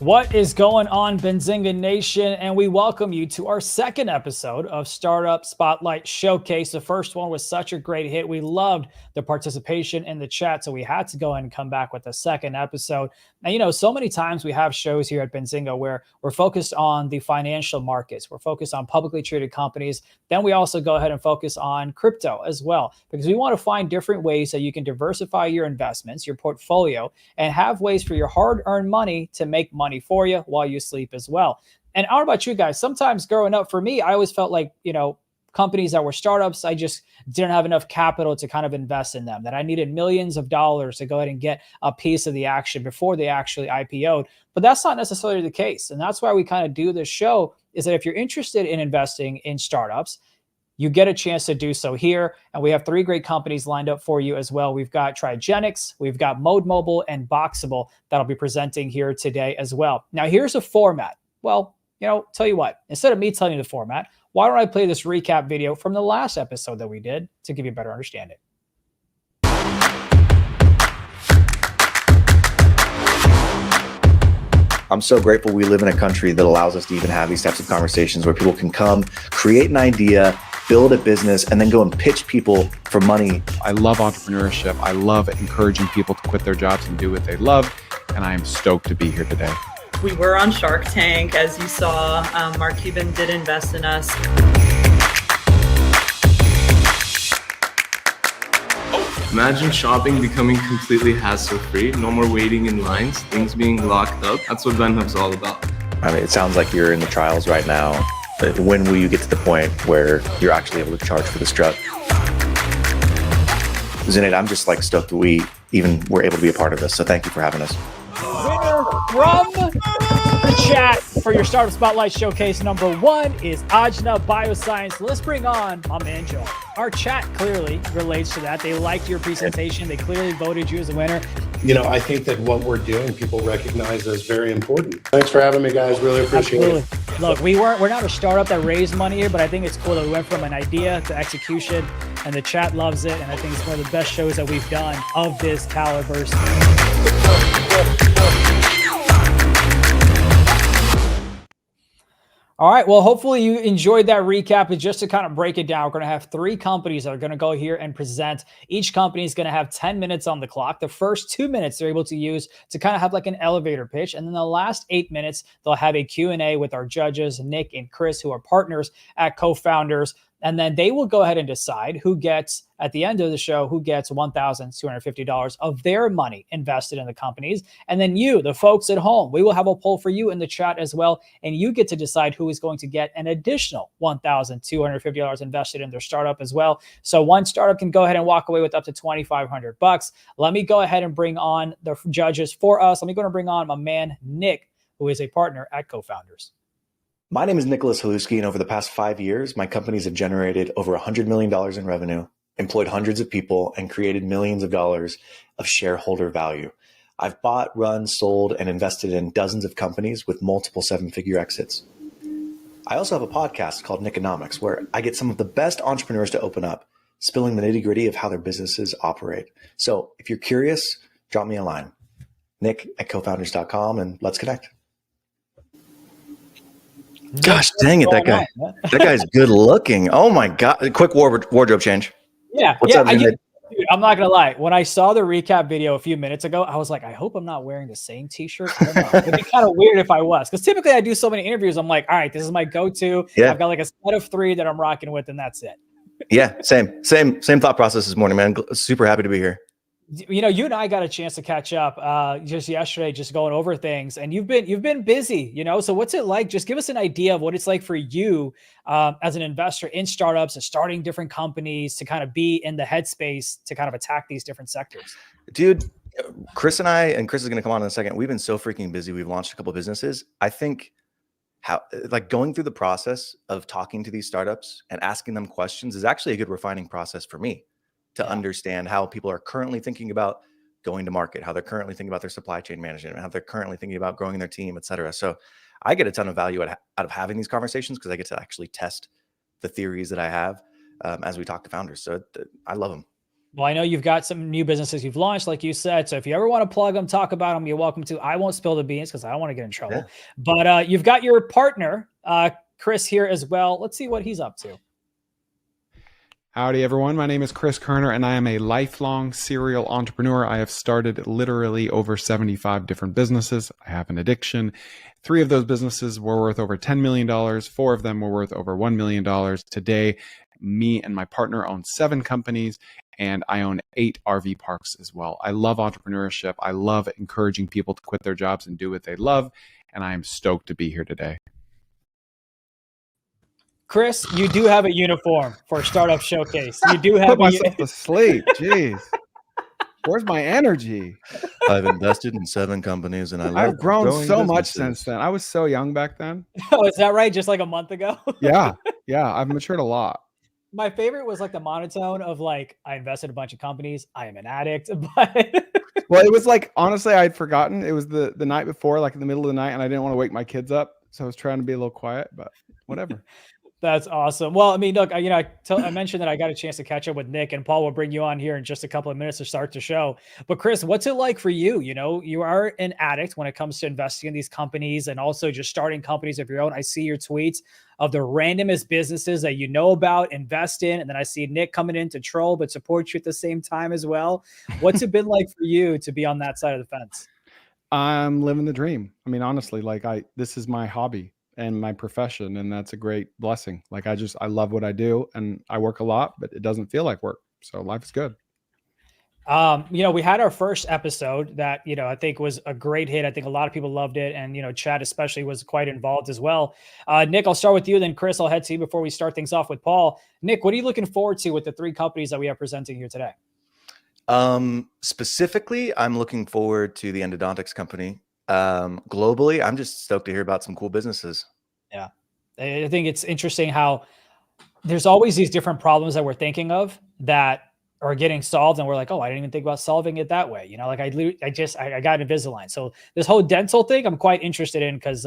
What is going on, Benzinga Nation? And we welcome you to our second episode of Startup Spotlight Showcase. The first one was such a great hit. We loved the participation in the chat, so we had to go and come back with the second episode. And, so many times we have shows here at Benzinga where we're focused on the financial markets. We're focused on publicly traded companies. Then we also go ahead and focus on crypto as well, because we want to find different ways that you can diversify your investments, your portfolio, and have ways for your hard-earned money to make money for you while you sleep as well. And I don't know about you guys. Sometimes growing up, for me, I always felt like, companies that were startups, I just didn't have enough capital to kind of invest in them, that I needed millions of dollars to go ahead and get a piece of the action before they actually IPO'd. But that's not necessarily the case. And that's why we kind of do this show, is that if you're interested in investing in startups, you get a chance to do so here. And we have three great companies lined up for you as well. We've got TriAgenics, we've got Mode Mobile, and Boxable that'll be presenting here today as well. Now, here's a format. Well, tell you what, instead of me telling you the format, why don't I play this recap video from the last episode that we did to give you a better understanding. I'm so grateful we live in a country that allows us to even have these types of conversations where people can come, create an idea, build a business, and then go and pitch people for money. I love entrepreneurship. I love encouraging people to quit their jobs and do what they love. And I am stoked to be here today. We were on Shark Tank, as you saw. Mark Cuban did invest in us. Imagine shopping becoming completely hassle-free, no more waiting in lines, things being locked up. That's what VenHub's all about. I mean, it sounds like you're in the trials right now. When will you get to the point where you're actually able to charge for this drug? Zinit, I'm just stoked that we even were able to be a part of this. So thank you for having us. Winner from the chat for your Startup Spotlight Showcase number one is Ajna Bioscience. Let's bring on my man, Joel. Our chat clearly relates to that. They liked your presentation. They clearly voted you as a winner. I think that what we're doing, people recognize as very important. Thanks for having me, guys. Really appreciate it. Look, we're not a startup that raised money here, but I think it's cool that we went from an idea to execution, and the chat loves it. And I think it's one of the best shows that we've done of this caliber. All right. Well, hopefully you enjoyed that recap. And just to kind of break it down, we're going to have three companies that are going to go here and present. Each company is going to have 10 minutes on the clock. The first 2 minutes they're able to use to kind of have like an elevator pitch. And then the last 8 minutes, they'll have a Q&A with our judges, Nick and Chris, who are partners at Co-Founders. And then they will go ahead and decide who gets, at the end of the show, who gets $1,250 of their money invested in the companies. And then you, the folks at home, we will have a poll for you in the chat as well. And you get to decide who is going to get an additional $1,250 invested in their startup as well. So one startup can go ahead and walk away with up to $2,500. Let me go ahead and bring on the judges for us. Let me go and bring on my man, Nick, who is a partner at Co-Founders. My name is Nik Hulewsky, and over the past 5 years, my companies have generated over $100 million in revenue, employed hundreds of people, and created millions of dollars of shareholder value. I've bought, run, sold, and invested in dozens of companies with multiple seven-figure exits. I also have a podcast called Nikonomics, where I get some of the best entrepreneurs to open up, spilling the nitty-gritty of how their businesses operate. So if you're curious, drop me a line, nick@cofounders.com, and let's connect. Gosh dang it, that guy's good looking. Oh my God. Quick wardrobe change. Yeah. What's up, dude, I'm not going to lie. When I saw the recap video a few minutes ago, I was like, I hope I'm not wearing the same t-shirt. I don't know. It'd be kind of weird if I was, because typically I do so many interviews. I'm like, all right, this is my go-to. Yeah. I've got like a set of three that I'm rocking with, and that's it. Yeah. Same thought process this morning, man. Super happy to be here. You and I got a chance to catch up just yesterday, just going over things, and you've been busy, so what's it like? Just give us an idea of what it's like for you as an investor in startups and starting different companies to kind of be in the headspace to kind of attack these different sectors. Dude, Chris is going to come on in a second. We've been so freaking busy. We've launched a couple of businesses. I think going through the process of talking to these startups and asking them questions is actually a good refining process for me to understand how people are currently thinking about going to market, how they're currently thinking about their supply chain management, how they're currently thinking about growing their team, et cetera. So I get a ton of value out of having these conversations because I get to actually test the theories that I have as we talk to founders. So I love them. Well, I know you've got some new businesses you've launched, like you said. So if you ever want to plug them, talk about them, you're welcome to. I won't spill the beans because I don't want to get in trouble. Yeah. But you've got your partner, Chris, here as well. Let's see what he's up to. Howdy, everyone. My name is Chris Koerner, and I am a lifelong serial entrepreneur. I have started literally over 75 different businesses. I have an addiction. 3 of those businesses were worth over $10 million. 4 of them were worth over $1 million. Today, me and my partner own 7 companies, and I own 8 RV parks as well. I love entrepreneurship. I love encouraging people to quit their jobs and do what they love, and I am stoked to be here today. Chris, you do have a uniform for Startup Showcase. You do have Put myself to sleep. Jeez. Where's my energy? I've invested in 7 companies, and I've grown so much since then. I was so young back then. Oh, is that right? Just like a month ago? Yeah. I've matured a lot. My favorite was like the monotone of like, I invested in a bunch of companies. I am an addict. But well, it was like, honestly, I'd forgotten. It was the night before, like in the middle of the night, and I didn't want to wake my kids up. So I was trying to be a little quiet, but whatever. That's awesome. Well, I mean, look, I mentioned that I got a chance to catch up with Nik, and Paul will bring you on here in just a couple of minutes to start the show. But Chris, what's it like for you? You know, you are an addict when it comes to investing in these companies and also just starting companies of your own. I see your tweets of the randomest businesses that you know about, invest in, and then I see Nik coming in to troll but support you at the same time as well. What's it been like for you to be on that side of the fence? I'm living the dream. I mean, honestly, like this is my hobby and my profession, and that's a great blessing. Like I love what I do, and I work a lot, but it doesn't feel like work. So life is good. We had our first episode that, I think was a great hit. I think a lot of people loved it. And, Chad especially was quite involved as well. Nik, I'll start with you. Then Chris, I'll head to you before we start things off with Paul. Nik, what are you looking forward to with the 3 companies that we are presenting here today? Specifically, I'm looking forward to the endodontics company. Globally, I'm just stoked to hear about some cool businesses. Yeah. I think it's interesting how there's always these different problems that we're thinking of that are getting solved, and we're like, oh, I didn't even think about solving it that way. Like I got Invisalign. So this whole dental thing, I'm quite interested in because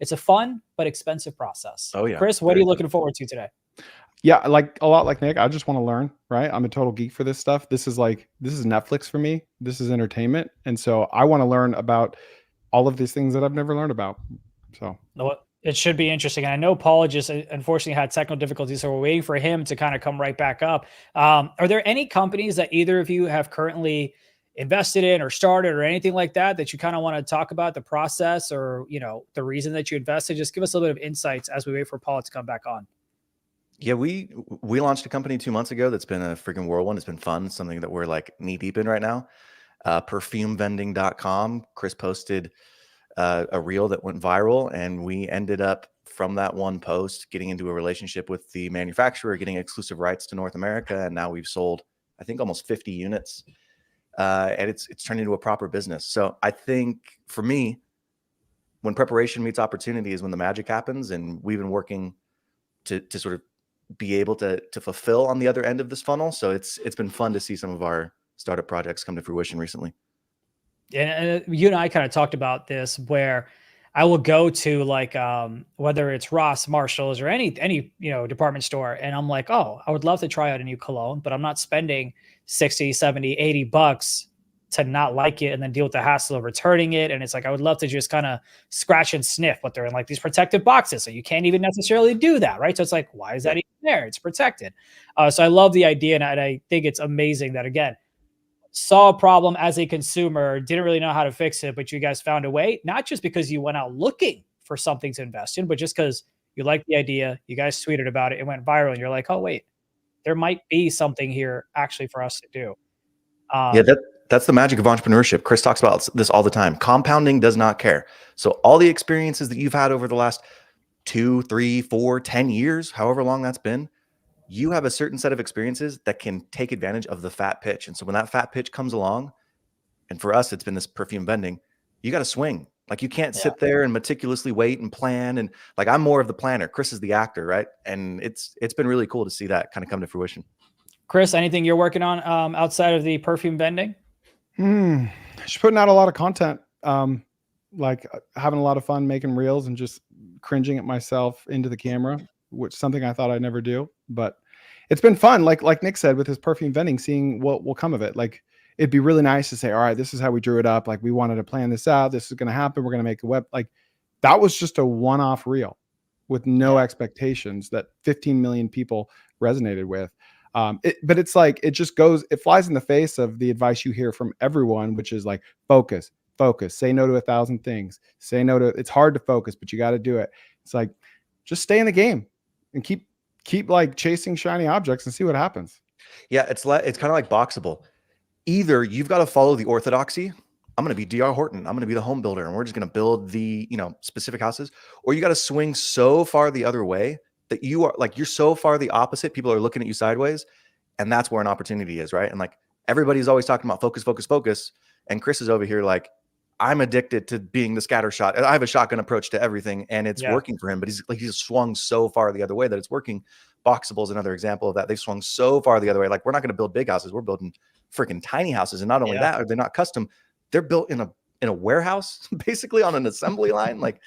it's a fun but expensive process. Oh yeah. Chris, what are you looking forward to today? Yeah, like a lot like Nik, I just want to learn, right? I'm a total geek for this stuff. This is Netflix for me. This is entertainment. And so I want to learn about all of these things that I've never learned about. So it should be interesting. And I know Paul just unfortunately had technical difficulties, so we're waiting for him to kind of come right back up. Are there any companies that either of you have currently invested in or started or anything like that you kind of want to talk about the process or, the reason that you invested? Just give us a little bit of insights as we wait for Paul to come back on. Yeah, we launched a company 2 months ago that's been a freaking whirlwind. It's been fun, something that we're like knee deep in right now. Perfumevending.com. Chris posted a reel that went viral, and we ended up from that one post getting into a relationship with the manufacturer, getting exclusive rights to North America, and now we've sold, I think, almost 50 units, and it's turned into a proper business. So I think for me, when preparation meets opportunity is when the magic happens, and we've been working to sort of be able to fulfill on the other end of this funnel. So it's been fun to see some of our startup projects come to fruition recently. And you and I kind of talked about this where I will go to like, whether it's Ross, Marshalls, or any, department store. And I'm like, oh, I would love to try out a new cologne, but I'm not spending 60, 70, 80 bucks to not like it and then deal with the hassle of returning it. And it's like, I would love to just kind of scratch and sniff, but they're in like these protected boxes. So you can't even necessarily do that. Right. So it's like, why is that even there? It's protected. So I love the idea. And I think it's amazing that, again, saw a problem as a consumer, didn't really know how to fix it, but you guys found a way, not just because you went out looking for something to invest in, but just because you liked the idea, you guys tweeted about it, it went viral, and you're like, oh, wait, there might be something here actually for us to do. That's the magic of entrepreneurship. Chris talks about this all the time. Compounding does not care. So all the experiences that you've had over the last 2, 3, 4, 10 years, however long that's been, you have a certain set of experiences that can take advantage of the fat pitch. And so when that fat pitch comes along, and for us, it's been this perfume vending, you got to swing. Like you can't sit there and meticulously wait and plan. And like, I'm more of the planner. Chris is the actor, right? And it's been really cool to see that kind of come to fruition. Chris, anything you're working on outside of the perfume vending? Just putting out a lot of content, like having a lot of fun making reels and just cringing at myself into the camera, which is something I thought I'd never do. But it's been fun. Like Nick said, with his perfume vending, seeing what will come of it. Like, it'd be really nice to say, all right, this is how we drew it up. Like, we wanted to plan this out. This is going to happen. We're going to make a web. Like, that was just a one-off reel with no expectations that 15 million people resonated with. But it's like, it just goes, it flies in the face of the advice you hear from everyone, which is like, focus, say no to 1,000 things, say no to, it's hard to focus, but you got to do it. It's like, just stay in the game and keep like chasing shiny objects and see what happens. Yeah. It's kind of like boxable. Either you've got to follow the orthodoxy. I'm going to be DR Horton. I'm going to be the home builder, and we're just going to build the, specific houses. Or you got to swing so far the other way that you're so far the opposite. People are looking at you sideways, and that's where an opportunity is, right? And like, everybody's always talking about focus. And Chris is over here like, I'm addicted to being the scatter shot. I have a shotgun approach to everything, and it's working for him. But he's swung so far the other way that it's working. Boxable is another example of that. They've swung so far the other way. Like, we're not going to build big houses. We're building freaking tiny houses. And not only that, they're not custom. They're built in a warehouse, basically on an assembly line. Like,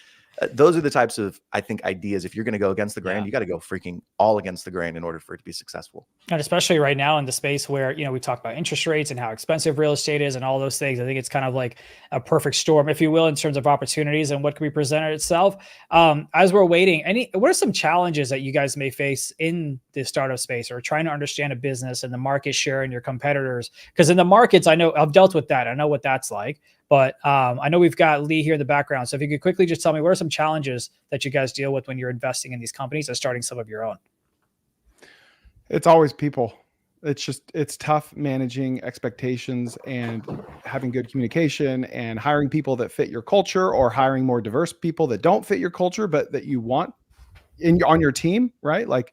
those are the types of, I think, ideas. If you're going to go against the grain, you got to go freaking all against the grain in order for it to be successful. And especially right now in the space where, we talk about interest rates and how expensive real estate is and all those things. I think it's kind of like a perfect storm, if you will, in terms of opportunities and what can be presented itself. As we're waiting, what are some challenges that you guys may face in the startup space, or trying to understand a business and the market share and your competitors? Because in the markets, I know I've dealt with that. I know what that's like. But I know we've got Lee here in the background. So if you could quickly just tell me, what are some challenges that you guys deal with when you're investing in these companies and starting some of your own? It's always people. It's tough managing expectations and having good communication and hiring people that fit your culture, or hiring more diverse people that don't fit your culture, but that you want on your team, right? Like,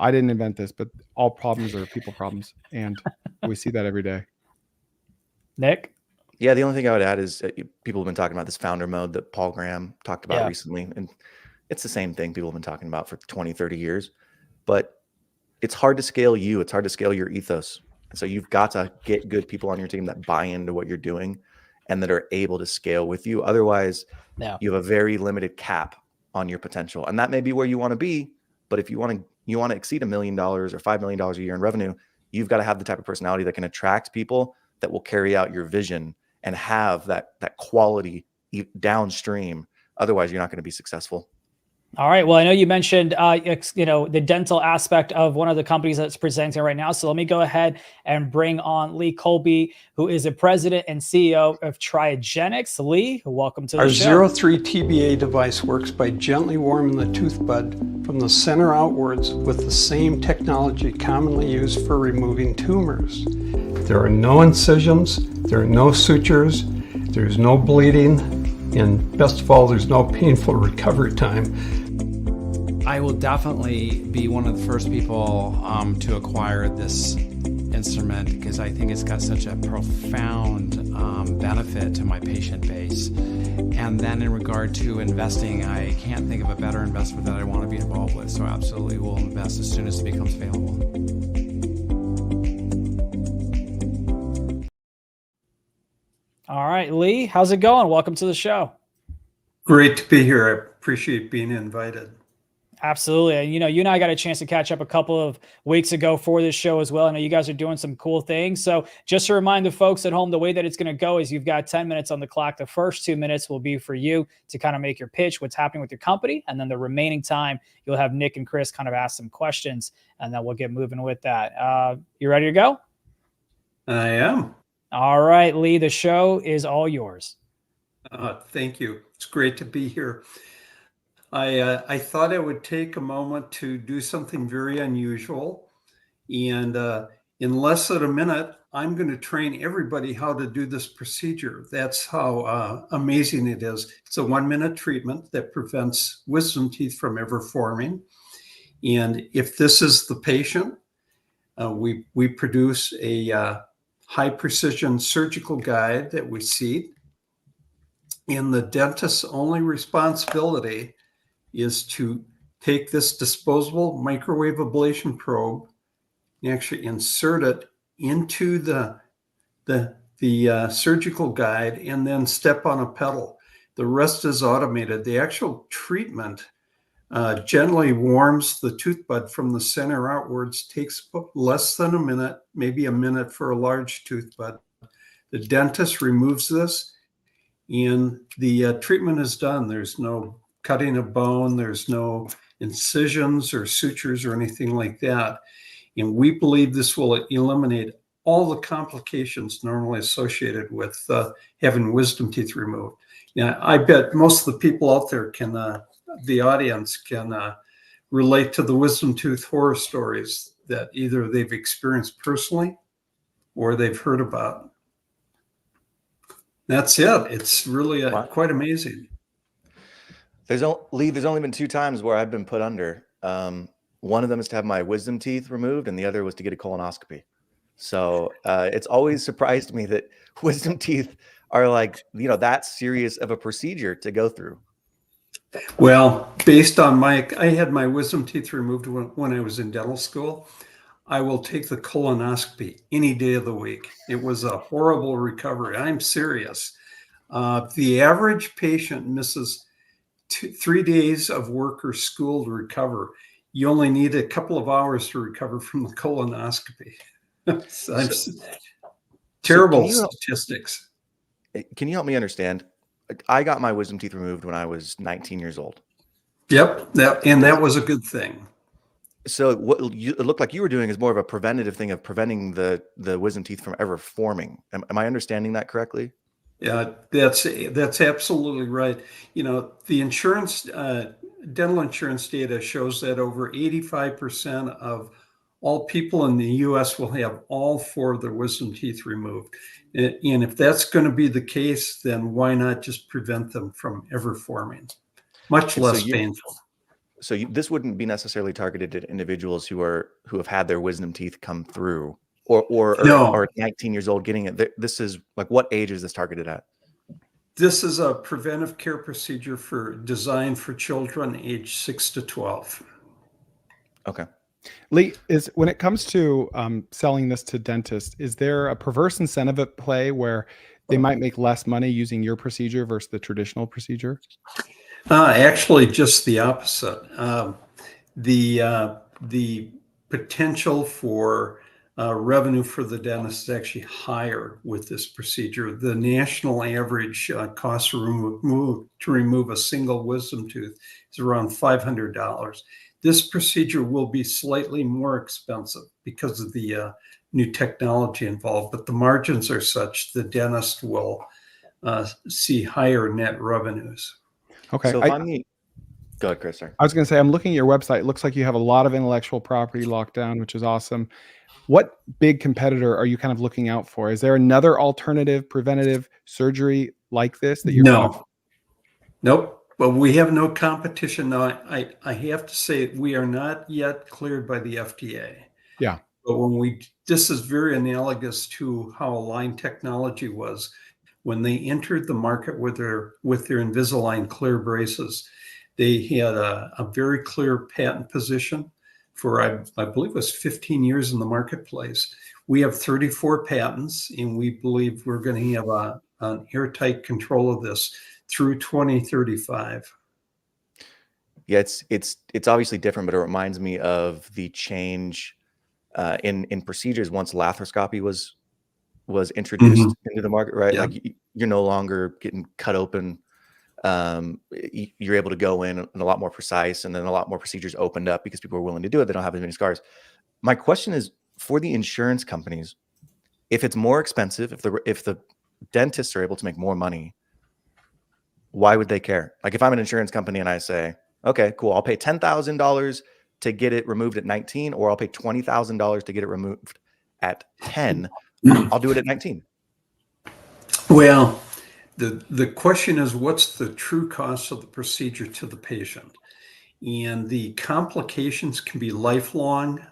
I didn't invent this, but all problems are people problems. And we see that every day. Nick? Yeah, the only thing I would add is people have been talking about this founder mode that Paul Graham talked about recently. And it's the same thing people have been talking about for 20, 30 years. But it's hard to scale you. It's hard to scale your ethos. And so you've got to get good people on your team that buy into what you're doing and that are able to scale with you. Otherwise, you have a very limited cap on your potential. And that may be where you want to be. But if you want to exceed $1 million or $5 million a year in revenue, you've got to have the type of personality that can attract people that will carry out your vision and have that quality downstream. Otherwise, you're not going to be successful. All right. Well, I know you mentioned, the dental aspect of one of the companies that's presenting right now. So let me go ahead and bring on Lee Colby, who is the president and CEO of TriAgenics. Lee, welcome to the show. Our 03 TBA device works by gently warming the tooth bud from the center outwards with the same technology commonly used for removing tumors. There are no incisions, there are no sutures, there's no bleeding, and best of all, there's no painful recovery time. I will definitely be one of the first people to acquire this instrument, because I think it's got such a profound benefit to my patient base. And then in regard to investing, I can't think of a better investment that I want to be involved with. So absolutely will invest as soon as it becomes available. All right, Lee, how's it going? Welcome to the show. Great to be here. I appreciate being invited. Absolutely. And, you and I got a chance to catch up a couple of weeks ago for this show as well. I know you guys are doing some cool things. So just to remind the folks at home, the way that it's going to go is you've got 10 minutes on the clock. The first 2 minutes will be for you to kind of make your pitch, what's happening with your company. And then the remaining time, you'll have Nick and Chris kind of ask some questions, and then we'll get moving with that. You ready to go? I am. All right, Lee, the show is all yours. Thank you. It's great to be here. I thought I would take a moment to do something very unusual. And in less than a minute, I'm going to train everybody how to do this procedure. That's how amazing it is. It's a 1-minute treatment that prevents wisdom teeth from ever forming. And if this is the patient, we produce a high precision surgical guide that we seat. And the dentist's only responsibility is to take this disposable microwave ablation probe and actually insert it into the surgical guide and then step on a pedal. The rest is automated. The actual treatment gently warms the tooth bud from the center outwards, takes less than a minute, maybe a minute for a large tooth bud. The dentist removes this and the treatment is done. There's no cutting of bone, there's no incisions or sutures or anything like that. And we believe this will eliminate all the complications normally associated with having wisdom teeth removed. Now, I bet most of the people out there can, the audience can relate to the wisdom tooth horror stories that either they've experienced personally or they've heard about. That's it. It's really quite amazing. There's only been 2 times where I've been put under. One of them is to have my wisdom teeth removed, and the other was to get a colonoscopy. So it's always surprised me that wisdom teeth are like, that serious of a procedure to go through. Well, based on I had my wisdom teeth removed when I was in dental school. I will take the colonoscopy any day of the week. It was a horrible recovery. I'm serious. The average patient misses 3 days of work or school to recover. You only need a couple of hours to recover from the colonoscopy. Terrible statistics. Can you help me understand? I got my wisdom teeth removed when I was 19 years old. Yep, that was a good thing. So what it looked like you were doing is more of a preventative thing of preventing the wisdom teeth from ever forming. Am I understanding that correctly? Yeah, that's absolutely right. The insurance, dental insurance data shows that over 85% of all people in the U.S. will have all 4 of their wisdom teeth removed. And if that's going to be the case, then why not just prevent them from ever forming? Much less painful. So this wouldn't be necessarily targeted at individuals who have had their wisdom teeth come through, or No. Are 19 years old getting it. This is like, what age is this targeted at? This is a preventive care procedure designed for children aged 6 to 12. Okay. Lee, when it comes to selling this to dentists, is there a perverse incentive at play where they might make less money using your procedure versus the traditional procedure? Actually, just the opposite. The potential for revenue for the dentist is actually higher with this procedure. The national average cost to remove a single wisdom tooth is around $500. This procedure will be slightly more expensive because of the new technology involved, but the margins are such the dentist will see higher net revenues. Okay. So go ahead, Chris. Sorry. I was going to say, I'm looking at your website. It looks like you have a lot of intellectual property locked down, which is awesome. What big competitor are you kind of looking out for? Is there another alternative preventative surgery like this that you're Nope. But we have no competition now. I have to say we are not yet cleared by the FDA. Yeah. But this is very analogous to how Align Technology was when they entered the market with their Invisalign clear braces. They had a very clear patent position for, I believe it was 15 years in the marketplace. We have 34 patents, and we believe we're going to have an airtight control of this through 2035. Yeah, it's obviously different, but it reminds me of the change in procedures once laparoscopy was introduced into the market, right? Yeah. Like you're no longer getting cut open. You're able to go in and a lot more precise, and then a lot more procedures opened up because people are willing to do it. They don't have as many scars. My question is, for the insurance companies, if it's more expensive, if the dentists are able to make more money, why would they care? Like if I'm an insurance company and I say, okay, cool, I'll pay $10,000 to get it removed at 19, or I'll pay $20,000 to get it removed at 10, I'll do it at 19. Well, the question is, what's the true cost of the procedure to the patient? And the complications can be lifelong,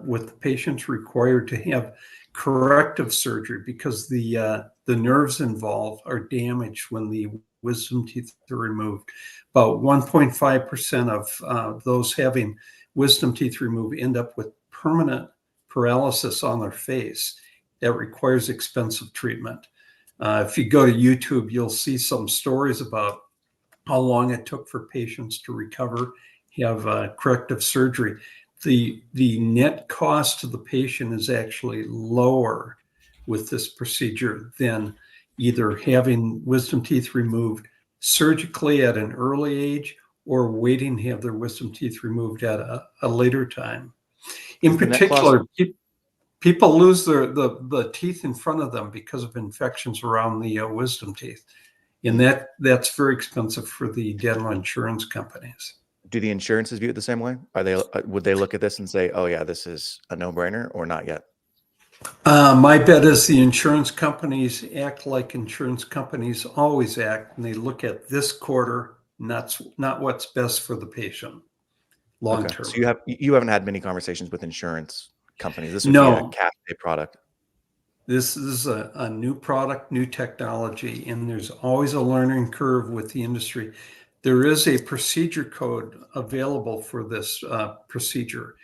with the patients required to have corrective surgery because the nerves involved are damaged when the wisdom teeth are removed. About 1.5% of those having wisdom teeth removed end up with permanent paralysis on their face that requires expensive treatment. If you go to YouTube, you'll see some stories about how long it took for patients to recover have corrective surgery. The net cost to the patient is actually lower with this procedure than either having wisdom teeth removed surgically at an early age or waiting to have their wisdom teeth removed at a later time. In particular, people lose the teeth in front of them because of infections around the wisdom teeth. And that's very expensive for the dental insurance companies. Do the insurances view it the same way? Would they look at this and say, oh yeah, this is a no-brainer, or not yet? My bet is the insurance companies act like insurance companies always act, and they look at this quarter, not what's best for the patient long term. So you haven't had many conversations with insurance companies. This would be a cash pay product. This is a new product, new technology, and there's always a learning curve with the industry. There is a procedure code available for this procedure,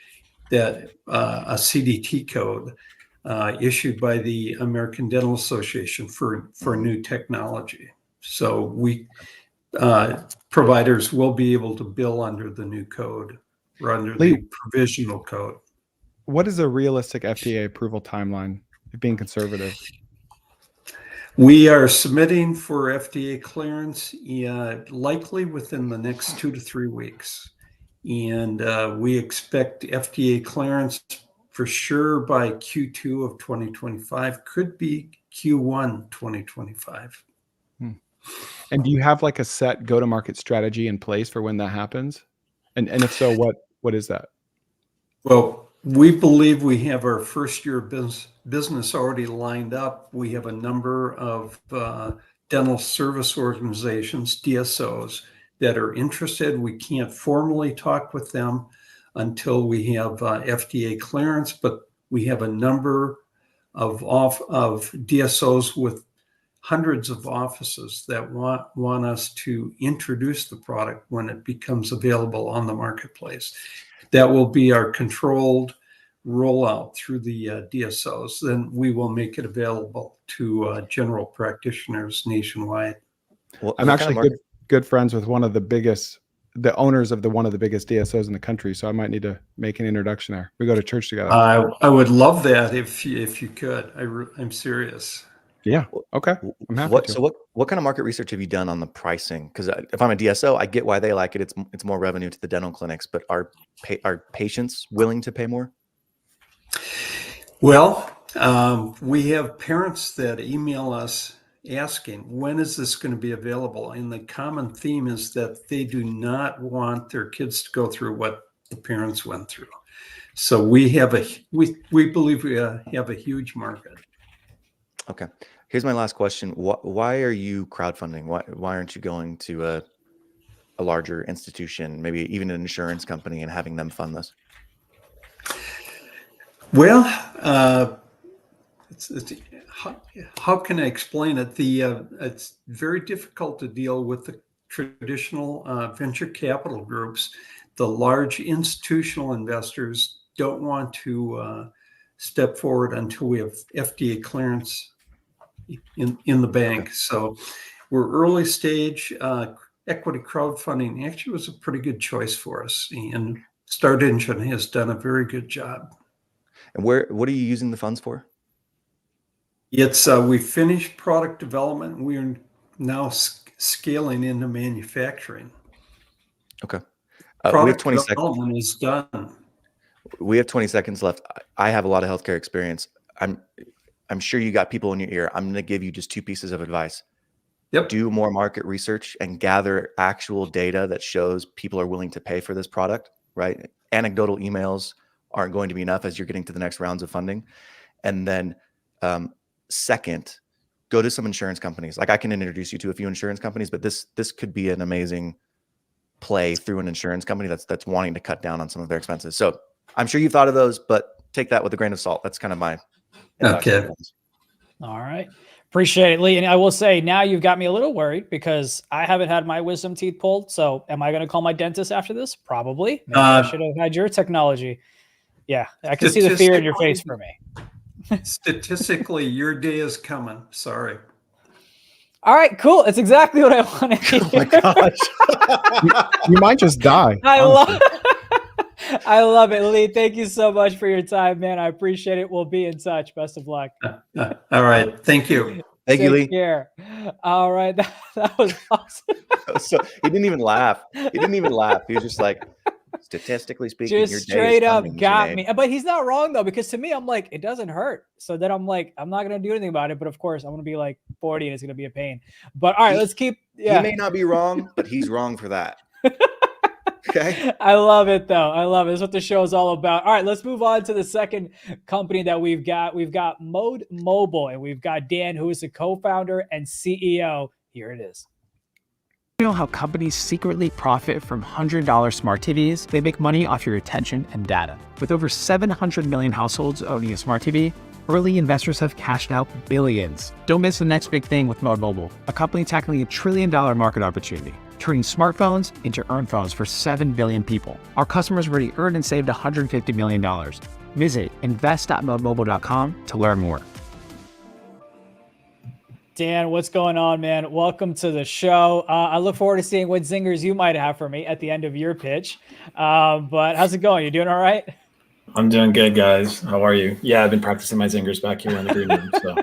that a CDT code issued by the American Dental Association for new technology. So we providers will be able to bill under the new code or under the provisional code. What is a realistic FDA approval timeline, being conservative? We are submitting for FDA clearance likely within the next 2 to 3 weeks. And we expect FDA clearance for sure by Q2 of 2025, could be Q1 2025. And do you have like a set go-to-market strategy in place for when that happens? And if so, what is that? Well, we believe we have our first year of business already lined up. We have a number of dental service organizations, DSOs, that are interested. We can't formally talk with them until we have FDA clearance, but we have a number of DSOs with hundreds of offices that want us to introduce the product when it becomes available on the marketplace. That will be our controlled rollout through the DSOs. Then we will make it available to general practitioners nationwide. Well, I'm actually good friends with the owners of one of the biggest DSOs in the country, so I might need to make an introduction there. We go to church together. I would love that if you could. I'm serious. Yeah. Okay. I'm happy to. So what kind of market research have you done on the pricing? Because if I'm a DSO, I get why they like it. It's more revenue to the dental clinics, but are patients willing to pay more? Well, we have parents that email us asking, when is this going to be available? And the common theme is that they do not want their kids to go through what the parents went through. So we believe we have a huge market. Okay. Here's my last question. Why are you crowdfunding? Why aren't you going to a larger institution, maybe even an insurance company, and having them fund this? Well, how can I explain it? It's very difficult to deal with the traditional venture capital groups. The large institutional investors don't want to step forward until we have FDA clearance in the bank. So we're early stage. Equity crowdfunding actually was a pretty good choice for us, and Start Engine has done a very good job. And what are you using the funds for? It's we finished product development. We are now scaling into manufacturing. Okay. Product we have 20 development seconds. is done. We have 20 seconds left. I have a lot of healthcare experience. I'm sure you got people in your ear. I'm going to give you just 2 pieces of advice. Yep. Do more market research and gather actual data that shows people are willing to pay for this product, right? Anecdotal emails aren't going to be enough as you're getting to the next rounds of funding. And then second, go to some insurance companies. Like I can introduce you to a few insurance companies, but this could be an amazing play through an insurance company that's wanting to cut down on some of their expenses. So I'm sure you've thought of those, but take that with a grain of salt. That's kind of my Okay. All right. Appreciate it, Lee. And I will say now you've got me a little worried because I haven't had my wisdom teeth pulled. So am I going to call my dentist after this? Probably. Maybe I should have had your technology. Yeah. I can see the fear in your face for me. Statistically, your day is coming. Sorry. All right, cool. It's exactly what I wanted to hear. Oh my gosh. You might just die. I honestly. love I love it. Lee, thank you so much for your time, man. I appreciate it. We'll be in touch. Best of luck. All right. Thank you. Thank you, Lee. Take care. All right. That was awesome. So he didn't even laugh. He was just like, statistically speaking, your Just day is straight up coming, got Junaid. me. But he's not wrong though, because to me, I'm like, it doesn't hurt. So then I'm like, I'm not gonna do anything about it. But of course, I'm gonna be like 40 and it's gonna be a pain. But all right, let's keep. Yeah, He may not be wrong, but he's wrong for that. Okay. I love it though. I love it. That's what the show is all about. All right, let's move on to the second company that we've got. We've got Mode Mobile, and we've got Dan, who is the co-founder and CEO. Here it is. You know how companies secretly profit from $100 smart TVs? They make money off your attention and data. With over 700 million households owning a smart TV, early investors have cashed out billions. Don't miss the next big thing with Mode Mobile, a company tackling $1 trillion market opportunity, turning smartphones into earned phones for 7 billion people. Our customers already earned and saved $150 million. Visit invest.modemobile.com to learn more. Dan, what's going on, man? Welcome to the show. I look forward to seeing what zingers you might have for me at the end of your pitch. But how's it going? You doing all right? I'm doing good, guys. How are you? Yeah, I've been practicing my zingers back here in the green room. So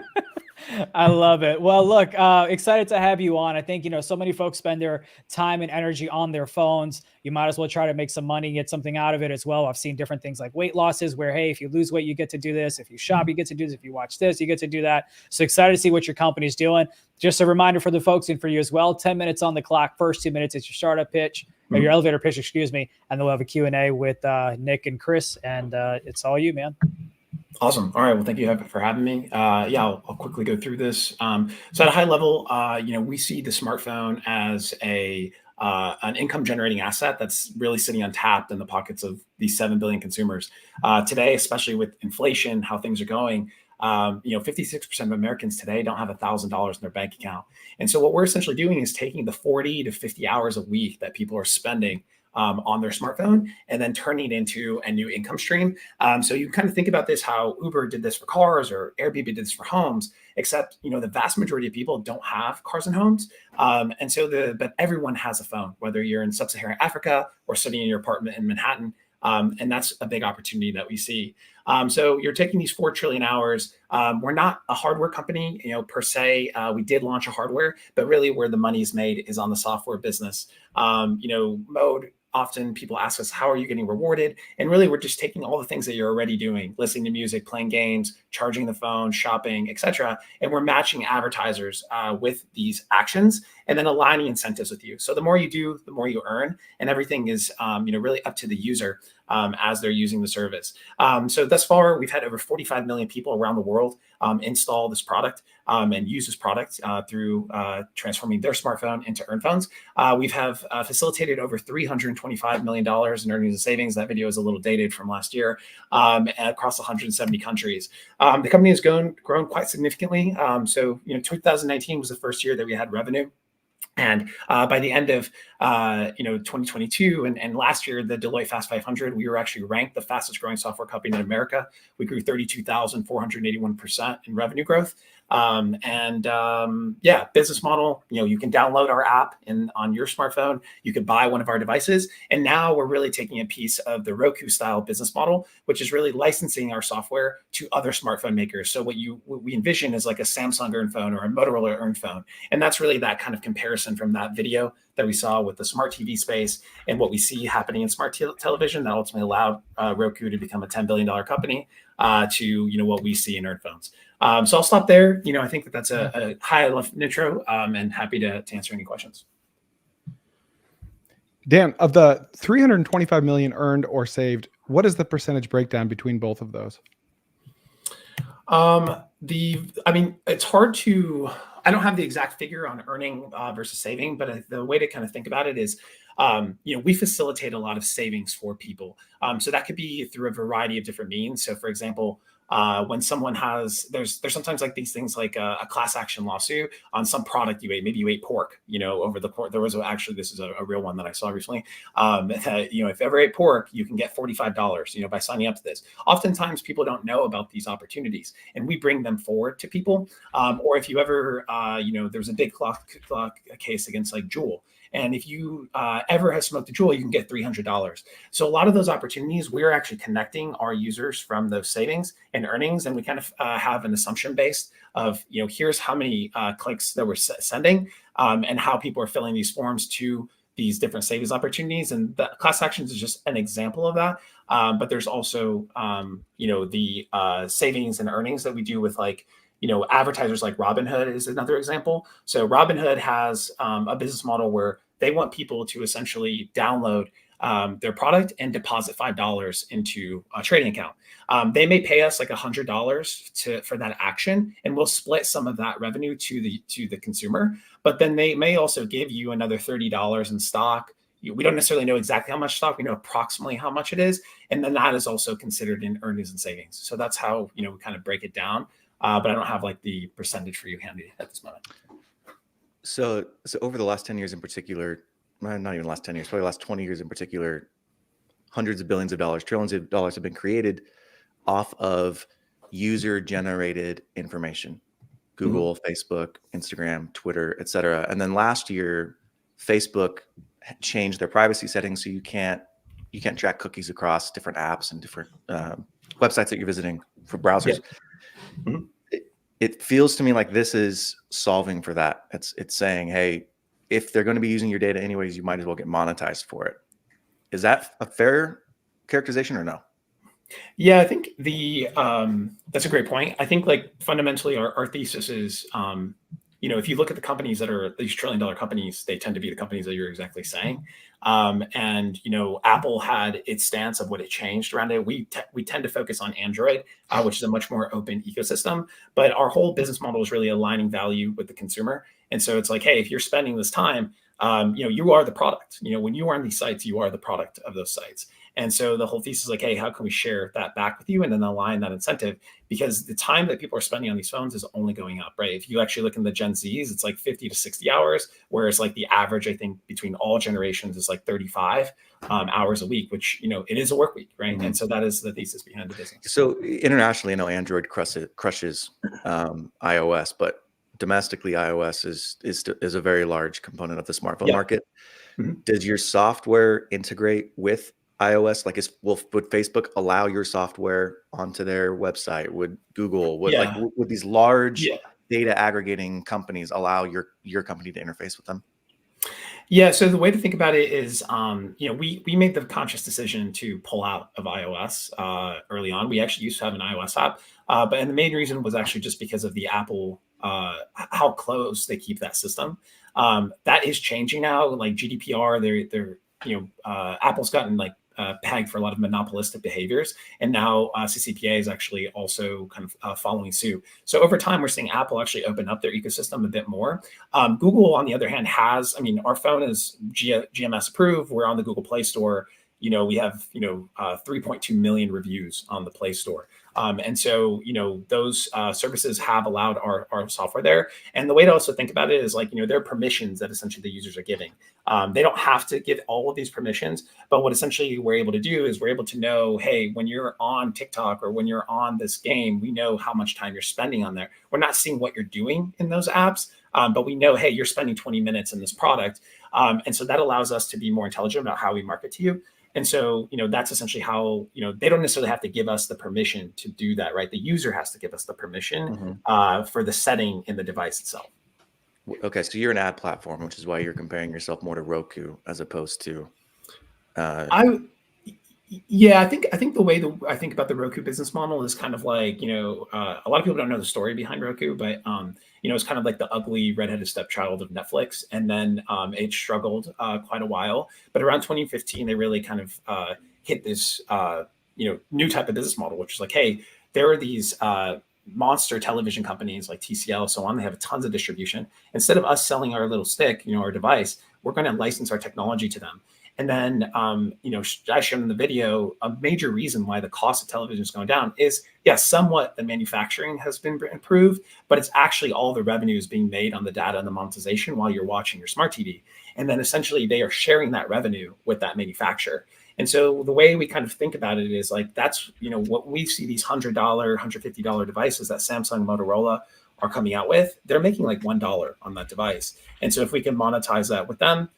I love it. Well, look, excited to have you on. I think, so many folks spend their time and energy on their phones. You might as well try to make some money, get something out of it as well. I've seen different things like weight losses where, hey, if you lose weight, you get to do this. If you shop, you get to do this. If you watch this, you get to do that. So excited to see what your company's doing. Just a reminder for the folks and for you as well, 10 minutes on the clock. First 2 minutes, it's your startup pitch, or your elevator pitch, excuse me. And then we'll have a Q&A with Nick and Chris. And it's all you, man. awesome. All right. Well, thank you for having me. I'll quickly go through this. So at a high level, we see the smartphone as an income generating asset that's really sitting untapped in the pockets of these 7 billion consumers. Today, especially with inflation, how things are going, 56% of Americans today don't have $1,000 in their bank account. And so what we're essentially doing is taking the 40 to 50 hours a week that people are spending on their smartphone and then turning it into a new income stream. So you kind of think about this, how Uber did this for cars or Airbnb did this for homes, except, the vast majority of people don't have cars and homes. But everyone has a phone, whether you're in sub-Saharan Africa or sitting in your apartment in Manhattan. And that's a big opportunity that we see. So you're taking these 4 trillion hours. We're not a hardware company, per se. We did launch a hardware, but really where the money is made is on the software business. Mode, often people ask us, how are you getting rewarded? And really, we're just taking all the things that you're already doing, listening to music, playing games, charging the phone, shopping, etc. And we're matching advertisers with these actions and then aligning incentives with you. So the more you do, the more you earn, and everything is, really up to the user as they're using the service. So thus far, we've had over 45 million people around the world install this product and use this product through transforming their smartphone into earned phones. We have facilitated over $325 million in earnings and savings. That video is a little dated from last year, across 170 countries. The company has grown quite significantly. 2019 was the first year that we had revenue. And by the end of 2022 and last year, the Deloitte Fast 500, we were actually ranked the fastest growing software company in America. We grew 32,481% in revenue growth. Business model, you can download our app on your smartphone. You could buy one of our devices. And now we're really taking a piece of the Roku style business model, which is really licensing our software to other smartphone makers. So what we envision is like a Samsung earned phone or a Motorola earned phone. And that's really that kind of comparison from that video that we saw with the smart TV space and what we see happening in smart television that ultimately allowed Roku to become a $10 billion company to, what we see in earned phones. So I'll stop there. I think that's a high level intro and happy to answer any questions. Dan, of the 325 million earned or saved, what is the percentage breakdown between both of those? It's hard to, I don't have the exact figure on earning versus saving, but the way to kind of think about it is, we facilitate a lot of savings for people. So that could be through a variety of different means. So for example, when someone has, there's sometimes like these things like a class action lawsuit on some product you ate. Maybe you ate pork, over the course. There was actually, this is a real one that I saw recently. That, if you ever ate pork, you can get $45, by signing up to this. Oftentimes people don't know about these opportunities, and we bring them forward to people. Or if you ever, there's a big clock case against like Juul. And if you ever have smoked a Juul, you can get $300. So a lot of those opportunities, we're actually connecting our users from those savings and earnings. And we kind of have an assumption based of, here's how many clicks that we're sending and how people are filling these forms to these different savings opportunities. And the class actions is just an example of that. But there's also, the savings and earnings that we do with like, advertisers like Robinhood is another example. So Robinhood has a business model where they want people to essentially download their product and deposit $5 into a trading account. They may pay us like $100 for that action, and we'll split some of that revenue to the consumer. But then they may also give you another $30 in stock. We don't necessarily know exactly how much stock. We know approximately how much it is, and then that is also considered in earnings and savings. So that's how we kind of break it down. But I don't have like the percentage for you handy at this moment. So over the last 10 years in particular, not even last 10 years, probably the last 20 years in particular, hundreds of billions of dollars, trillions of dollars have been created off of user-generated information. Google, Facebook, Instagram, Twitter, et cetera. And then last year, Facebook changed their privacy settings so you can't track cookies across different apps and different websites that you're visiting for browsers. Yeah. It feels to me like this is solving for that. It's saying, hey, if they're going to be using your data anyways, you might as well get monetized for it. Is that a fair characterization or no? Yeah, I think that's a great point. I think like fundamentally our thesis is, if you look at the companies that are these $1 trillion companies, they tend to be the companies that you're exactly saying. And Apple had its stance of what it changed around it. We tend to focus on Android, which is a much more open ecosystem. But our whole business model is really aligning value with the consumer. And so it's like, hey, if you're spending this time, you are the product. When you are on these sites, you are the product of those sites. And so the whole thesis is like, hey, how can we share that back with you and then align that incentive? Because the time that people are spending on these phones is only going up, right? If you actually look in the Gen Zs, it's like 50 to 60 hours, whereas like the average, I think, between all generations is like 35 hours a week, which, it is a work week, right? Mm-hmm. And so that is the thesis behind the business. So internationally, I know Android crushes iOS, but domestically, iOS is a very large component of the smartphone market. Mm-hmm. Does your software integrate with iOS? Like, would Facebook allow your software onto their website? Would Google? Would these large data aggregating companies allow your company to interface with them? Yeah. So the way to think about it is, we made the conscious decision to pull out of iOS early on. We actually used to have an iOS app, and the main reason was actually just because of the Apple, how close they keep that system. That is changing now. Like GDPR, Apple's gotten like pegged for a lot of monopolistic behaviors, and now CCPA is actually also kind of following suit. So over time, we're seeing Apple actually open up their ecosystem a bit more. Google, on the other hand, our phone is GMS approved. We're on the Google Play Store. We have 3.2 million reviews on the Play Store. And so, those services have allowed our software there. And the way to also think about it is like, there are permissions that essentially the users are giving. They don't have to give all of these permissions, but what essentially we're able to do is we're able to know, hey, when you're on TikTok or when you're on this game, we know how much time you're spending on there. We're not seeing what you're doing in those apps, but we know, hey, you're spending 20 minutes in this product. And so that allows us to be more intelligent about how we market to you. And so, that's essentially how, they don't necessarily have to give us the permission to do that, right? The user has to give us the permission for the setting in the device itself. Okay, so you're an ad platform, which is why you're comparing yourself more to Roku as opposed to. I think the way I think about the Roku business model is kind of like, a lot of people don't know the story behind Roku, but it's kind of like the ugly redheaded stepchild of Netflix. And then it struggled quite a while, but around 2015, they really kind of hit this, new type of business model, which is like, hey, there are these monster television companies like TCL, so on. They have tons of distribution. Instead of us selling our little stick, our device, we're going to license our technology to them. And then, I showed in the video, a major reason why the cost of television is going down is, yes, somewhat the manufacturing has been improved, but it's actually all the revenue is being made on the data and the monetization while you're watching your smart TV. And then essentially they are sharing that revenue with that manufacturer. And so the way we kind of think about it is like, that's, what we see these $100, $150 devices that Samsung, Motorola are coming out with, they're making like $1 on that device. And so if we can monetize that with them,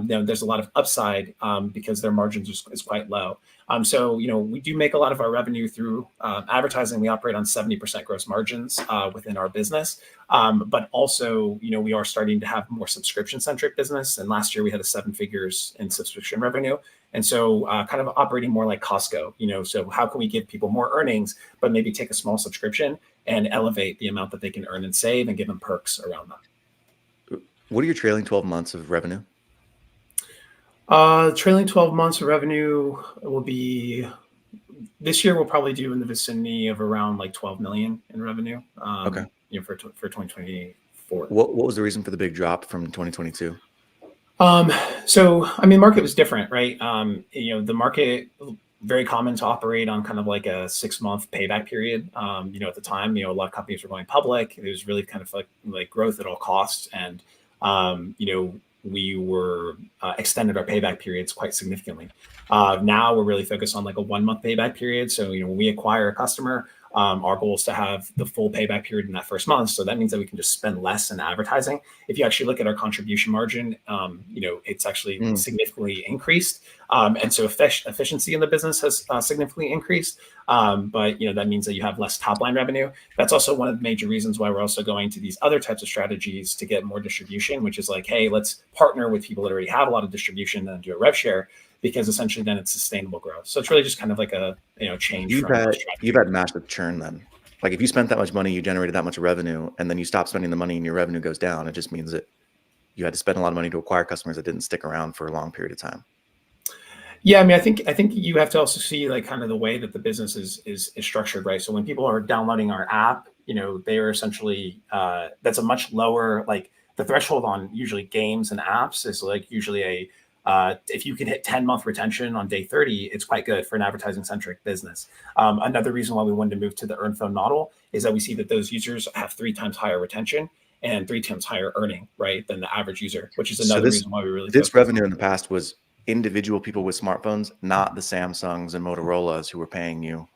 there's a lot of upside because their margins is quite low. So, we do make a lot of our revenue through advertising. We operate on 70% gross margins within our business. But also, we are starting to have more subscription-centric business. And last year we had 7 figures in subscription revenue. And so kind of operating more like Costco, so how can we give people more earnings, but maybe take a small subscription and elevate the amount that they can earn and save and give them perks around that. What are your trailing 12 months of revenue? Trailing 12 months of revenue will be, this year we'll probably do in the vicinity of around like 12 million in revenue. Okay. For 2024. What was the reason for the big drop from 2022? So, I mean, market was different, right? The market, very common to operate on kind of like a 6-month payback period. At the time, a lot of companies were going public. It was really kind of like growth at all costs. And, we were extended our payback periods quite significantly. Now we're really focused on like a 1-month payback period. So, when we acquire a customer, our goal is to have the full payback period in that first month. So that means that we can just spend less in advertising. If you actually look at our contribution margin, it's actually significantly increased. And so efficiency in the business has significantly increased. But, that means that you have less top line revenue. That's also one of the major reasons why we're also going to these other types of strategies to get more distribution, which is like, hey, let's partner with people that already have a lot of distribution and do a rev share, because essentially then it's sustainable growth. So it's really just kind of like a change. You've had massive churn then. Like if you spent that much money, you generated that much revenue, and then you stop spending the money and your revenue goes down, it just means that you had to spend a lot of money to acquire customers that didn't stick around for a long period of time. Yeah, I mean, I think you have to also see like kind of the way that the business is structured, right? So when people are downloading our app, they are essentially that's a much lower, like the threshold on usually games and apps is like usually if you can hit 10-month retention on day 30, it's quite good for an advertising-centric business. Another reason why we wanted to move to the earn phone model is that we see that those users have 3 times higher retention and 3 times higher earning, right, than the average user, which is another reason why we really this revenue in the past was individual people with smartphones, not the Samsungs and Motorola's who were paying you.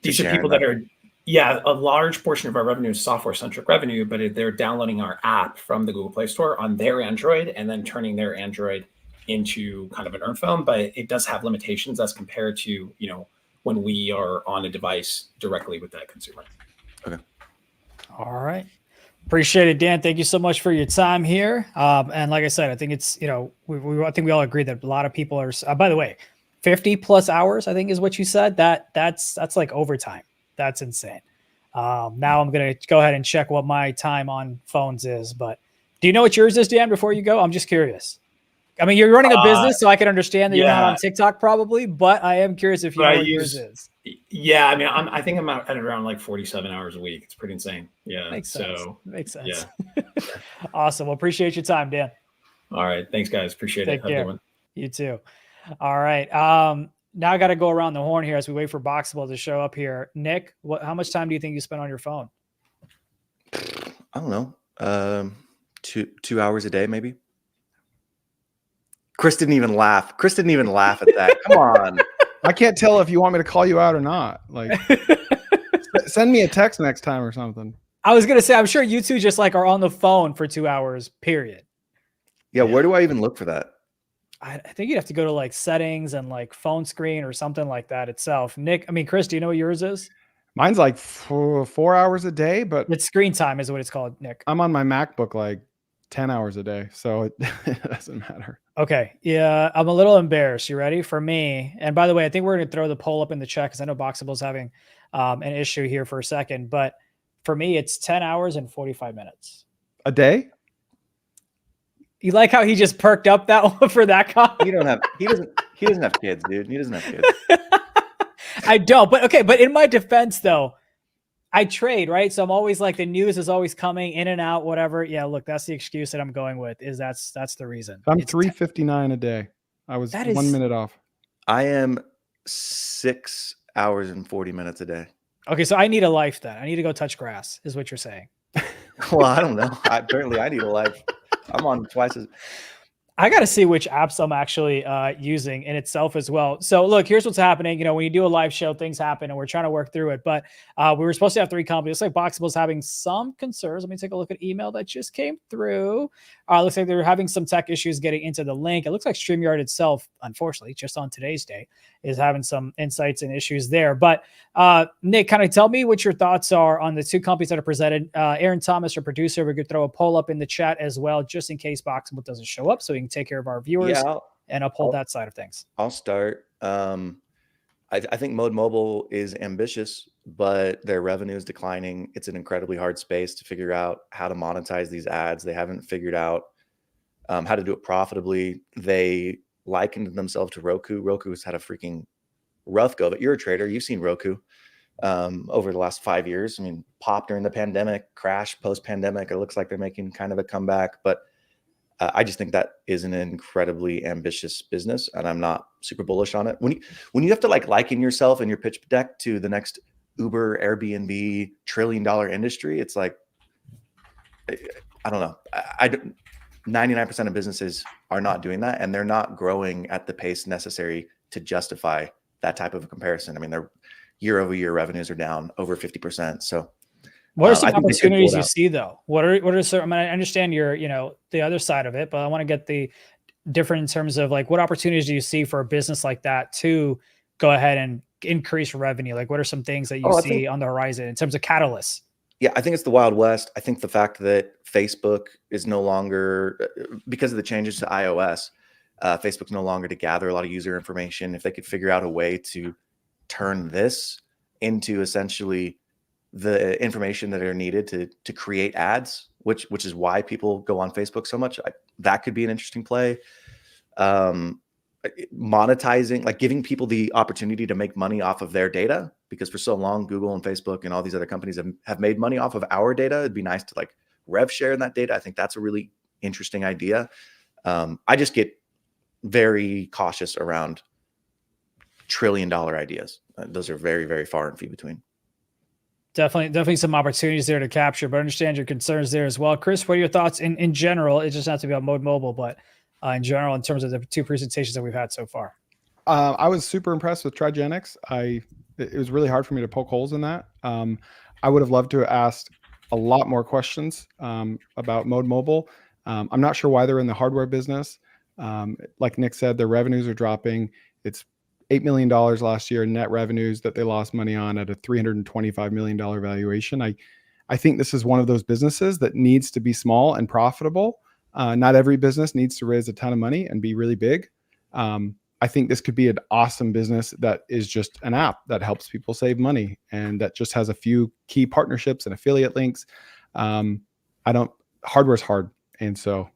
These are people that are, a large portion of our revenue is software-centric revenue, but they're downloading our app from the Google Play Store on their Android and then turning their Android into kind of an earn phone, but it does have limitations as compared to, when we are on a device directly with that consumer. Okay. All right. Appreciate it, Dan. Thank you so much for your time here. And like I said, I think it's, I think we all agree that a lot of people are, by the way, 50 plus hours, I think is what you said. That's like overtime. That's insane. Now I'm going to go ahead and check what my time on phones is, but do you know what yours is, Dan, before you go? I'm just curious. I mean, you're running a business, so I can understand that you're not on TikTok probably, but I am curious if you know what yours is. Yeah, I mean, I think I'm at around like 47 hours a week. It's pretty insane. Yeah. Makes sense. Makes sense. Yeah. Awesome. Well, appreciate your time, Dan. All right. Thanks, guys. Appreciate it. Have a good one. You too. All right. Now I got to go around the horn here as we wait for Boxable to show up here. Nick, how much time do you think you spend on your phone? I don't know. 2 hours a day, maybe. Chris didn't even laugh. At that. Come on. I can't tell if you want me to call you out or not. Like, send me a text next time or something. I was going to say, I'm sure you two just like are on the phone for 2 hours, period. Yeah. Where do I even look for that? I think you'd have to go to like settings and like phone screen or something like that itself. Nick, Chris, do you know what yours is? Mine's like 4 hours a day, but it's screen time is what it's called, Nick. I'm on my MacBook like 10 hours a day, so it doesn't matter. Okay. Yeah, I'm a little embarrassed. You ready? For me, and by the way, I think we're going to throw the poll up in the chat because I know Boxable's having an issue here for a second, but for me, it's 10 hours and 45 minutes. A day? You like how he just perked up that one for that comment? He doesn't have kids, dude. He doesn't have kids. I don't, but okay. But in my defense though, I trade, right? So I'm always like, the news is always coming in and out, whatever. Yeah, look, that's the excuse that I'm going with, is that's the reason. I'm $3.59 a day. I was That 1 is minute off. I am 6 hours and 40 minutes a day. okay. So I need a life then. I need to go touch grass, is what you're saying. Well, I don't know. Apparently I need a life. I'm on twice as. I got to see which apps I'm actually using in itself as well. So look, here's what's happening. You know, when you do a live show, things happen and we're trying to work through it. But we were supposed to have 3 companies. Looks like Boxable's having some concerns. Let me take a look at email that just came through. Looks like they're having some tech issues getting into the link. It looks like StreamYard itself, unfortunately, just on today's day, is having some insights and issues there. But Nick, kind of tell me what your thoughts are on the 2 companies that are presented. Aaron Thomas, our producer, we could throw a poll up in the chat as well, just in case Boxable doesn't show up, so we can take care of our viewers and uphold that side of things. I'll start. I think Mode Mobile is ambitious, but their revenue is declining. It's an incredibly hard space to figure out how to monetize these ads. They haven't figured out how to do it profitably. They likened themselves to Roku. Roku's had a freaking rough go, but you're a trader. You've seen Roku over the last 5 years. I mean, pop during the pandemic, crash post-pandemic. It looks like they're making kind of a comeback, but I just think that is an incredibly ambitious business, and I'm not super bullish on it. When you have to liken yourself in your pitch deck to the next Uber, Airbnb, $1 trillion industry, it's like, I don't know. 99% of businesses are not doing that, and they're not growing at the pace necessary to justify that type of a comparison. I mean, their year-over-year revenues are down over 50%. So what are some opportunities you see though? What are some, I mean, I understand your, the other side of it, but I want to get the different in terms of what opportunities do you see for a business like that to go ahead and increase revenue? Like, what are some things that you see on the horizon in terms of catalysts? Yeah, I think it's the Wild West. I think the fact that Facebook is no longer, because of the changes to iOS, Facebook's no longer to gather a lot of user information. If they could figure out a way to turn this into essentially the information that are needed to create ads, which is why people go on Facebook so much, that could be an interesting play. Monetizing, giving people the opportunity to make money off of their data, because for so long Google and Facebook and all these other companies have made money off of our data. It'd be nice to rev share in that data. I think that's a really interesting idea. I just get very cautious around $1 trillion ideas. Those are very, very far and few between. Definitely some opportunities there to capture, but I understand your concerns there as well. Chris, what are your thoughts in general? It just not to be about Mode Mobile, but in general, in terms of the 2 presentations that we've had so far. I was super impressed with TriAgenics. It was really hard for me to poke holes in that. I would have loved to have asked a lot more questions about Mode Mobile. I'm not sure why they're in the hardware business. Like Nick said, their revenues are dropping. It's $8 million last year net revenues that they lost money on at a $325 million valuation. I think this is one of those businesses that needs to be small and profitable. Not every business needs to raise a ton of money and be really big. I think this could be an awesome business that is just an app that helps people save money and that just has a few key partnerships and affiliate links. Hardware's hard. And so,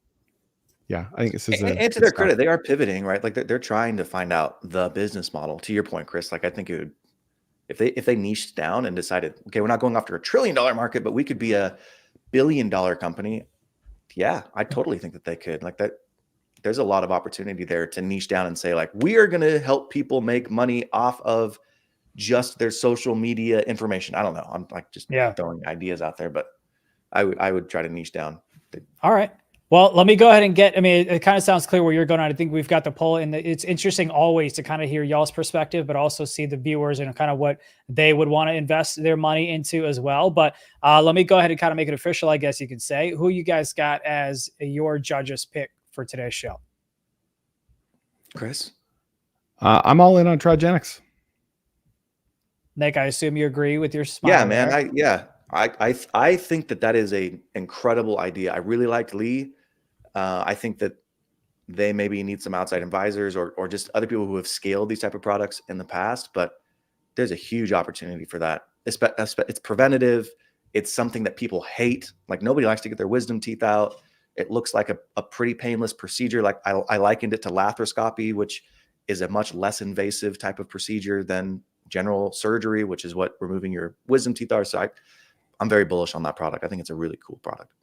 yeah, I think this is and to their credit, they are pivoting, right? They're trying to find out the business model. To your point, Chris, I think it would, if they niched down and decided, okay, we're not going after $1 trillion market, but we could be a $1 billion company. Yeah, I totally think that they could. That there's a lot of opportunity there to niche down and say, we are going to help people make money off of just their social media information. I don't know. I'm just throwing ideas out there, but I would try to niche down. All right. Well, let me go ahead and it kind of sounds clear where you're going on. I think we've got the poll, and it's interesting always to kind of hear y'all's perspective, but also see the viewers and kind of what they would want to invest their money into as well. But let me go ahead and kind of make it official, I guess you could say. Who you guys got as your judges pick for today's show? Chris? I'm all in on TriAgenics. Nick, I assume you agree with your smile. Yeah, man. I think that is a incredible idea. I really liked Lee. I think that they maybe need some outside advisors or just other people who have scaled these type of products in the past, but there's a huge opportunity for that. It's preventative. It's something that people hate. Nobody likes to get their wisdom teeth out. It looks like a pretty painless procedure. I likened it to laparoscopy, which is a much less invasive type of procedure than general surgery, which is what removing your wisdom teeth are. So I'm very bullish on that product. I think it's a really cool product.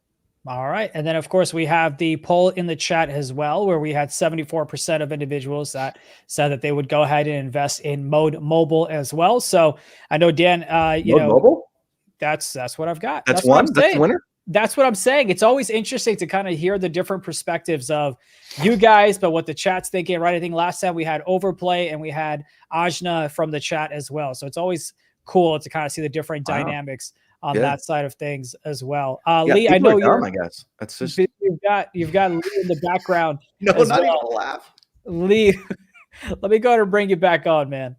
All right. And then, of course, we have the poll in the chat as well, where we had 74% of individuals that said that they would go ahead and invest in Mode Mobile as well. So I know, Dan, Mode Mobile? That's what I've got. That's what one? I'm That's the saying. winner? That's what I'm saying. It's always interesting to kind of hear the different perspectives of you guys, but what the chat's thinking, right? I think last time we had Overplay and we had Ajna from the chat as well. So it's always cool to kind of see the different dynamics on that side of things as well. Lee, I know dumb, I guess. That's just you've got Lee in the background. no, as not well. even a laugh. Lee, let me go ahead and bring you back on, man.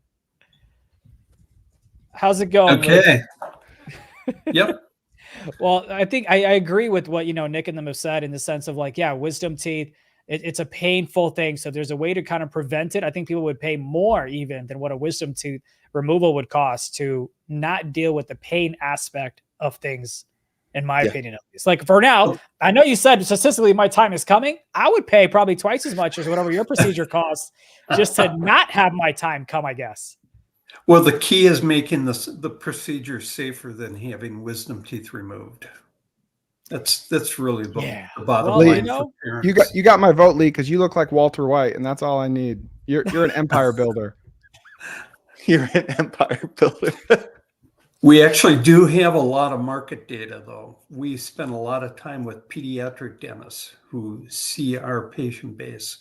How's it going? Okay. Yep. Well, I think I agree with what, Nick and them have said in the sense of like, yeah, wisdom teeth, it's a painful thing. So there's a way to kind of prevent it. I think people would pay more even than what a wisdom tooth removal would cost to not deal with the pain aspect of things, in my opinion. At least. Like for now, I know you said statistically my time is coming. I would pay probably twice as much as whatever your procedure costs just to not have my time come, I guess. Well, the key is making the procedure safer than having wisdom teeth removed. That's really the bottom line for parents. You got my vote, Lee, because you look like Walter White, and that's all I need. You're an empire builder. You're an empire builder. We actually do have a lot of market data, though. We spend a lot of time with pediatric dentists who see our patient base.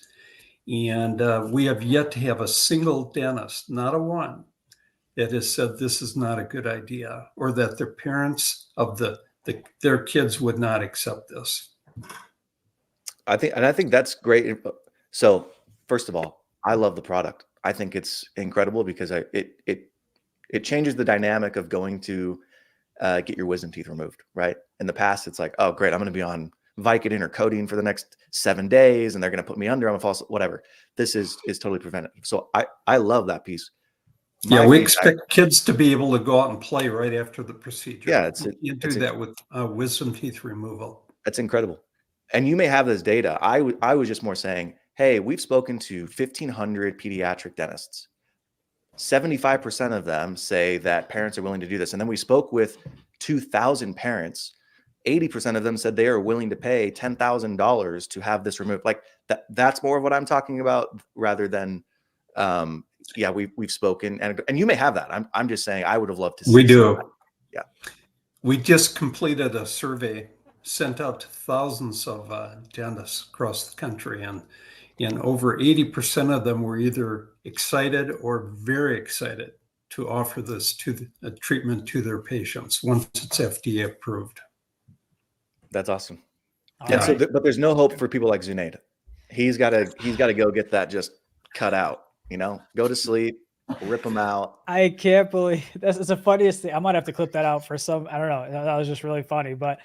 And we have yet to have a single dentist, not a one, that has said this is not a good idea, or that their parents of their kids would not accept this. I think that's great. So first of all, I love the product. I think it's incredible because it changes the dynamic of going to get your wisdom teeth removed, right? In the past, it's like, oh, great, I'm going to be on Vicodin or codeine for the next 7 days, and they're going to put me under. I'm a false, whatever. This is totally preventative. So I love that piece. We expect kids to be able to go out and play right after the procedure. Yeah, you do that with wisdom teeth removal. That's incredible. And you may have this data. I was just more saying, hey, we've spoken to 1,500 pediatric dentists. 75% of them say that parents are willing to do this. And then we spoke with 2,000 parents. 80% of them said they are willing to pay $10,000 to have this removed. Like that's more of what I'm talking about rather than, we've spoken and you may have that. I'm just saying I would have loved to see. We do. That. Yeah. We just completed a survey sent out to thousands of dentists across the country. And over 80% of them were either excited or very excited to offer this a treatment to their patients once it's FDA approved. That's awesome. Yeah. So but there's no hope for people like Zunaid. He's got to go get that just cut out. Go to sleep, rip them out. I can't believe that's the funniest thing. I might have to clip that out for some. I don't know. That was just really funny. But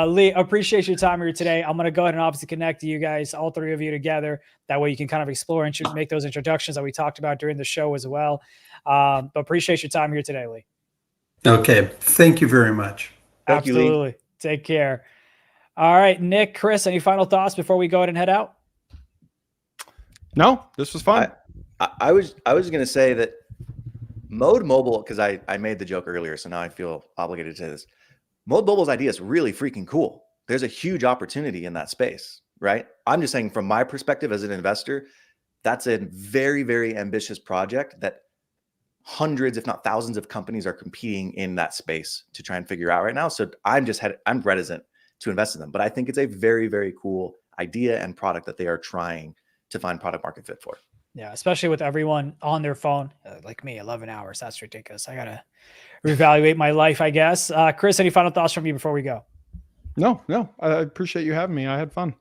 Lee, appreciate your time here today. I'm going to go ahead and obviously connect to you guys, all three of you together. That way you can kind of explore and make those introductions that we talked about during the show as well. But appreciate your time here today, Lee. Okay. Thank you very much. Thank you, Lee. Absolutely. Take care. All right, Nick, Chris, any final thoughts before we go ahead and head out? No, this was fun. I was going to say that Mode Mobile, because I made the joke earlier, so now I feel obligated to say this. Mode Mobile's idea is really freaking cool. There's a huge opportunity in that space, right? I'm just saying from my perspective as an investor, that's a very, very ambitious project that hundreds, if not thousands of companies are competing in that space to try and figure out right now. So I'm reticent to invest in them, but I think it's a very, very cool idea and product that they are trying to find product market fit for. Yeah, especially with everyone on their phone, like me, 11 hours. That's ridiculous. I got to reevaluate my life, I guess. Chris, any final thoughts from you before we go? No. I appreciate you having me. I had fun.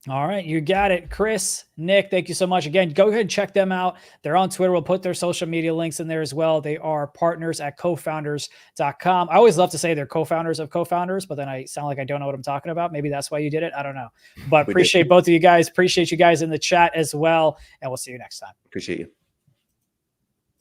All right, you got it. Chris, Nick, thank you so much. Again, go ahead and check them out. They're on Twitter. We'll put their social media links in there as well. They are partners at cofounders.com. I always love to say they're co-founders of co-founders, but then I sound like I don't know what I'm talking about. Maybe that's why you did it. I don't know. But appreciate both of you guys. Appreciate you guys in the chat as well. And we'll see you next time. Appreciate you.